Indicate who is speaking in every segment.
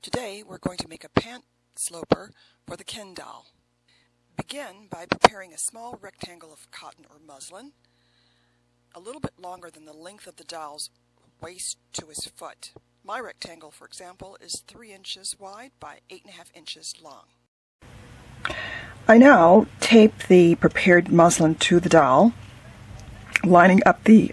Speaker 1: Today we're going to make a pant sloper for the Ken doll. Begin by preparing a small rectangle of cotton or muslin, a little bit longer than the length of the doll's waist to his foot. My rectangle, for example, is 3 inches wide by 8.5 inches long. I now tape the prepared muslin to the doll, lining up the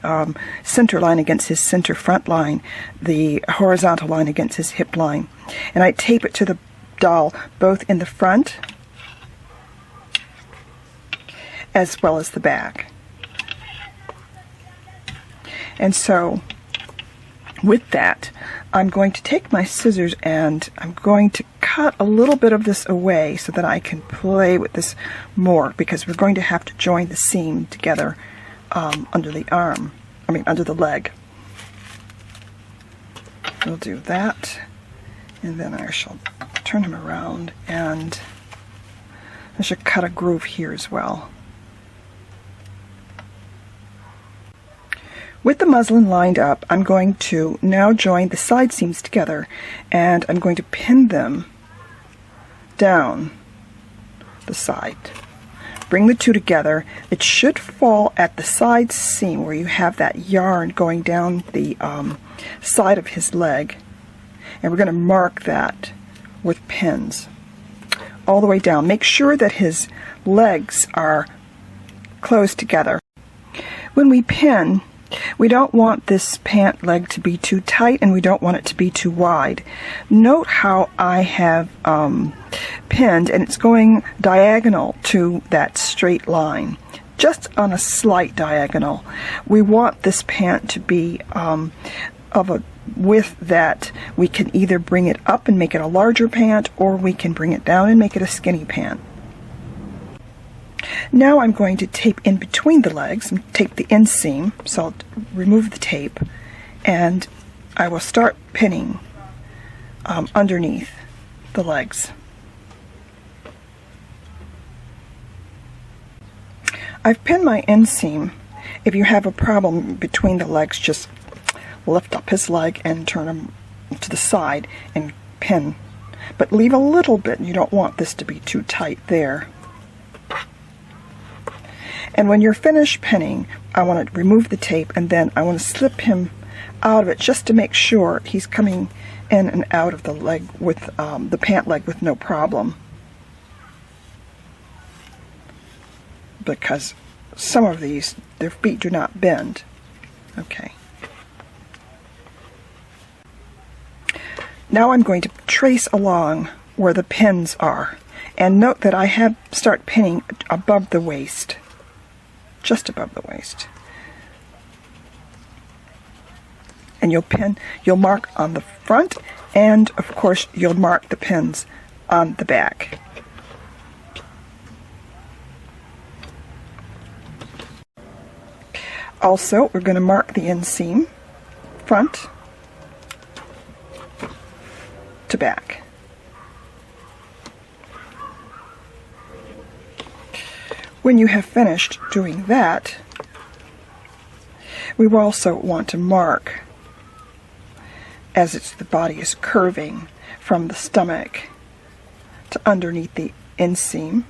Speaker 1: center line against his center front line, the horizontal line against his hip line. And I tape it to the doll both in the front as well as the back. And so with that, I'm going to take my scissors and I'm going to cut a little bit of this away so that I can play with this more, because we're going to have to join the seam together under the leg. We'll do that, and then I shall turn him around, and I should cut a groove here as well. With the muslin lined up, I'm going to now join the side seams together, and I'm going to pin them down the side. Bring the two together. It should fall at the side seam where you have that yarn going down the side of his leg. And we're going to mark that with pins all the way down. Make sure that his legs are close together. When we pin, we don't want this pant leg to be too tight, and we don't want it to be too wide. Note how I have pinned, and it's going diagonal to that straight line, just on a slight diagonal. We want this pant to be of a width that we can either bring it up and make it a larger pant, or we can bring it down and make it a skinny pant. Now I'm going to tape in between the legs and tape the inseam, so I'll remove the tape and I will start pinning underneath the legs. I've pinned my inseam. If you have a problem between the legs, just lift up his leg and turn him to the side and pin. But leave a little bit. You don't want this to be too tight there. And when you're finished pinning, I want to remove the tape, and then I want to slip him out of it just to make sure he's coming in and out of the leg with the pant leg with no problem. Because some of these, their feet do not bend. Okay. Now I'm going to trace along where the pins are. And note that I start pinning above the waist. Just above the waist. And you'll mark on the front, and of course you'll mark the pins on the back. Also, we're going to mark the inseam, front to back. When you have finished doing that, we will also want to mark, as the body is curving from the stomach to underneath the inseam.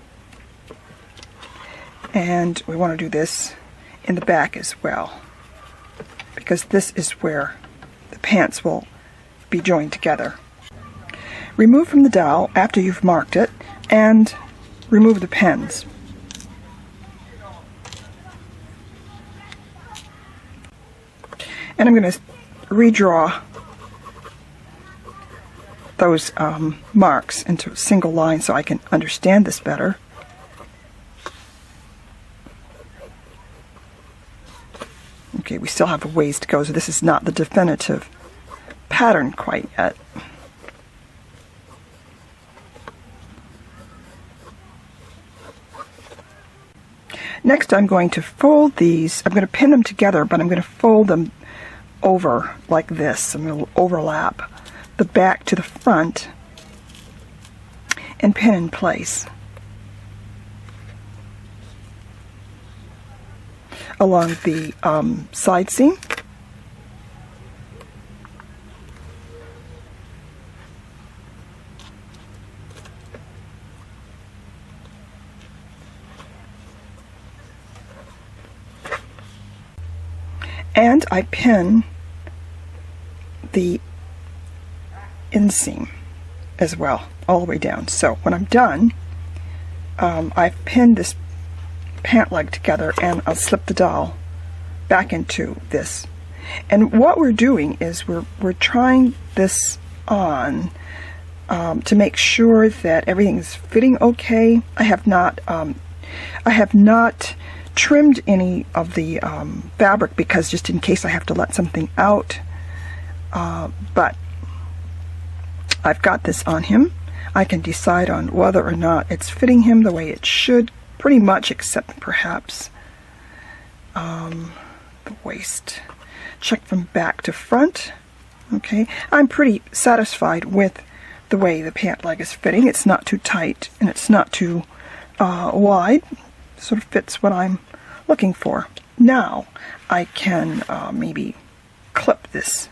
Speaker 1: And we want to do this in the back as well, because this is where the pants will be joined together. Remove from the doll after you've marked it, and remove the pins. And I'm going to redraw those marks into a single line so I can understand this better. Okay, we still have a ways to go, so this is not the definitive pattern quite yet. Next, I'm going to fold these. I'm going to pin them together, but I'm going to fold them over like this. I'm going to overlap the back to the front and pin in place along the side seam. And I pin the inseam as well, all the way down. So when I'm done, I've pinned this pant leg together, and I'll slip the doll back into this. And what we're doing is we're trying this on to make sure that everything is fitting okay. I have not trimmed any of the fabric, because just in case I have to let something out. But I've got this on him. I can decide on whether or not it's fitting him the way it should, pretty much, except perhaps the waist. Check from back to front. Okay, I'm pretty satisfied with the way the pant leg is fitting. It's not too tight and it's not too wide. Sort of fits what I'm looking for. Now I can maybe clip this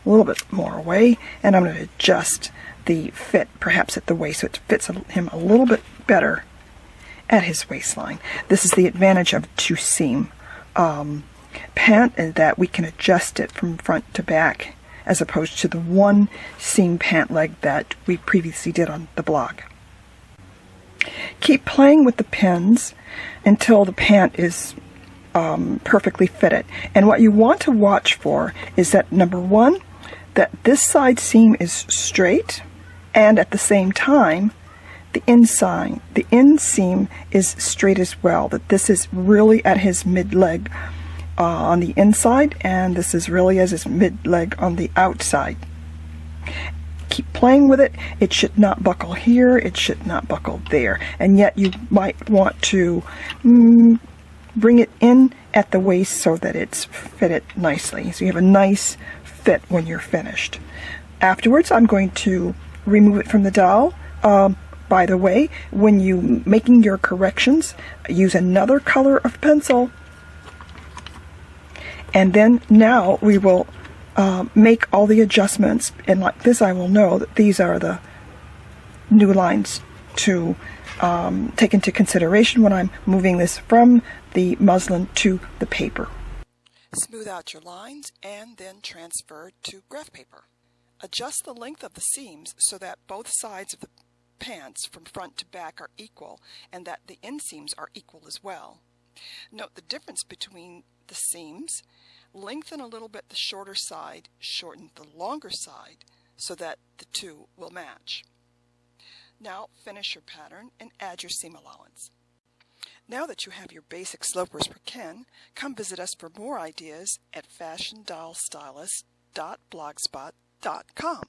Speaker 1: a little bit more away, and I'm going to adjust the fit perhaps at the waist so it fits him a little bit better at his waistline. This is the advantage of two seam pant, and that we can adjust it from front to back as opposed to the one seam pant leg that we previously did on the blog. Keep playing with the pins until the pant is perfectly fitted. And what you want to watch for is that, number one, that this side seam is straight, and at the same time the inseam is straight as well, that this is really at his mid-leg on the inside, and this is really as his mid-leg on the outside. Keep playing with it. It should not buckle here, it should not buckle there, and yet you might want to bring it in at the waist so that it's fitted nicely, so you have a nice fit when you're finished. Afterwards, I'm going to remove it from the doll. By the way, when you making your corrections, use another color of pencil, and then now we will make all the adjustments, and like this I will know that these are the new lines to take into consideration when I'm moving this from the muslin to the paper. Smooth out your lines and then transfer to graph paper. Adjust the length of the seams so that both sides of the pants from front to back are equal, and that the inseams are equal as well. Note the difference between the seams. Lengthen a little bit the shorter side, shorten the longer side so that the two will match. Now finish your pattern and add your seam allowance. Now that you have your basic slopers for Ken, come visit us for more ideas at fashiondollstylist.blogspot.com.